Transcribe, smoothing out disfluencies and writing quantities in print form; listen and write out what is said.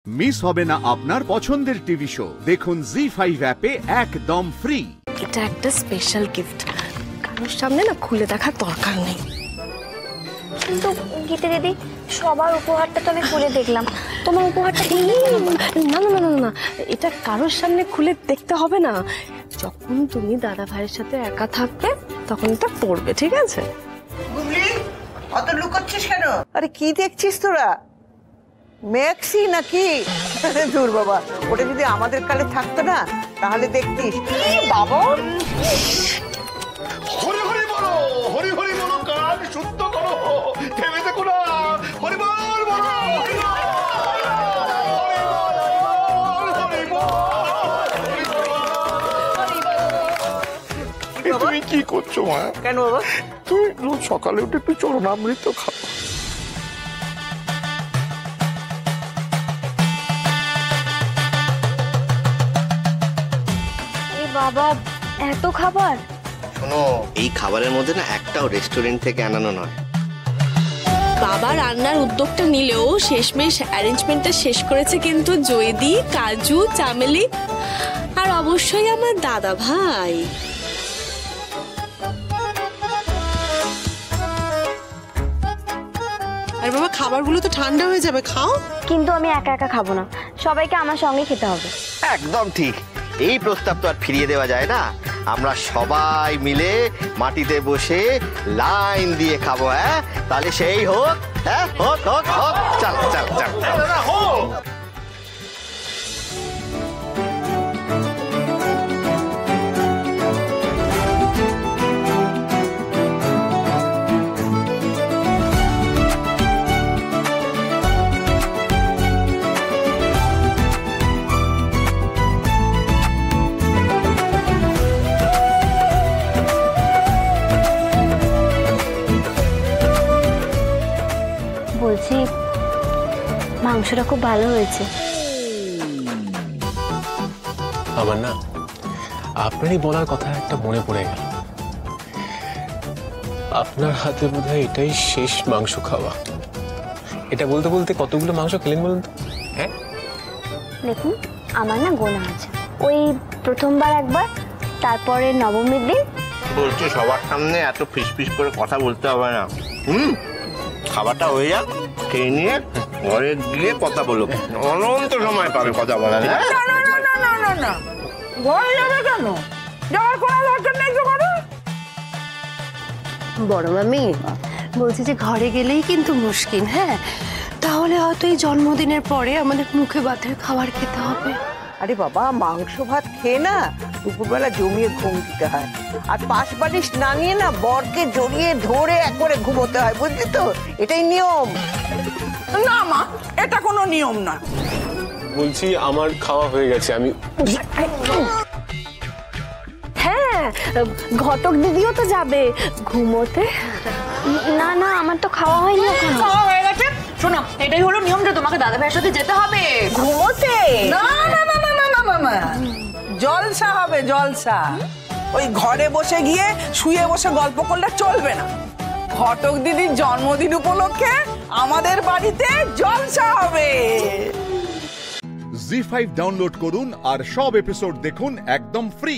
Miss হবে না আপনার পছন্দের টিভি শো। দেখুন জি5 অ্যাপে একদম ফ্রি। এটা একটা স্পেশাল গিফট, কারোর সামনে না খুলে দেখার দরকার নেই। কিন্তু গীতা দিদি, সবার উপহারটা তো আমি খুলে দেখলাম, তোমার উপহারটা না না না না, এটা কারোর সামনে খুলে দেখতে হবে না। যখন তুমি দাদা ভাইয়ের সাথে একা থাকবে তখন এটা পড়বে, ঠিক আছে? বুবলি, অত লুকোচ্ছিস কেন? আরে কি দেখছিস তোরা? ম্যাক্সি নাকি? দূর বাবা, ওটা যদি আমাদের কালে থাকতো না তাহলে দেখতিস। বাবা, হরি হরি বলো, হরি হরি বলো, কান শুদ্ধ করো, থেমে দেখো না, হরি বল বলো, তুমি কি করছো মা? কেন বাবা? তুই রোজ সকালে উঠে একটু চরণামৃত খাও। বাবা, এত খাবার? শোনো, এই খাবারের মধ্যে না একটাও রেস্টুরেন্ট থেকে আনানো নয়। বাবা রান্নার উদ্যোগটা নিলেও শেষমেশ অ্যারেঞ্জমেন্টটা শেষ করেছে কিন্তু জয়দি, কাজু, চামেলি আর অবশ্যই আমার দাদা ভাই। আরে বাবা, খাবারগুলো তো ঠান্ডা হয়ে যাবে, খাও। কিন্তু আমি একা একা খাবো না, সবাইকে আমার সঙ্গে খেতে হবে। একদম ঠিক, এই প্রস্তাব তো আর ফিরিয়ে দেওয়া যায় না। আমরা সবাই মিলে মাটিতে বসে লাইন দিয়ে খাবো। হ্যাঁ, তাহলে সেই হোক। হ্যাঁ, হোক হোক হোক, চল চল চল হোক। বলছি, মাংসটা খুব ভালো হয়েছে। আমার না আপনারই বলার কথা একটা মনে পড়ে গেল। আপনার হাতে বোধহয় এটাই শেষ মাংস খাওয়া। এটা বলতে বলতে কতগুলো মাংস খেলেন বলুন তো? হ্যাঁ, দেখুন, আমার না গোনা আছে। ওই প্রথমবার একবার, তারপরে নবমীর দিন। বলছি, সবার সামনে এত ফিসফিস করে কথা বলতে হবে না। খাবারটা হয়ে যাক, খেয়ে নিয়ে ঘরে গিয়ে কথা বলো। অনন্ত সময় পাবে কথা বলার। না না না না না না না, ঘরে যাবে কেন? যাওয়ার কোনো দরকার নেই তো। ঘরে বড় মামি বলছি যে ঘরে গেলেই কিন্তু মুশকিল। হ্যাঁ, তাহলে হয়তো এই জন্মদিনের পরে আমাদের মুখে ভাতের খাবার খেতে হবে। আরে বাবা, মাংস ভাত খেয়ে না দুপুরবেলা জমিয়ে ঘুম দিতে হয়, আর পাশ বালিশ না নিয়ে না বরকে জড়িয়ে ধরে একবারে ঘুমোতে হয়, বুঝলি তো? এটাই নিয়ম। না মা, এটা কোনো নিয়ম না। বলছি আমার খাওয়া হয়ে গেছে, আমি হ্যাঁ, ঘটক দিদিও তো যাবে ঘুমোতে। না না, আমার তো খাওয়া হয়নি এখনো। খাওয়া হয়ে গেছে। শোনো, এটাই হলো নিয়ম যে তোমাকে দাদা ভাইয়ের সাথে যেতে হবে ঘুমোতে। না না না না না না না, জলসা হবে, জলসা। ওই ঘরে বসে গিয়ে শুয়ে বসে গল্প করলে চলবে না। ঘটক দিদির জন্মদিন উপলক্ষে আমাদের বাড়িতে জলসা হবে। জি5 ডাউনলোড করুন আর সব এপিসোড দেখুন একদম ফ্রি।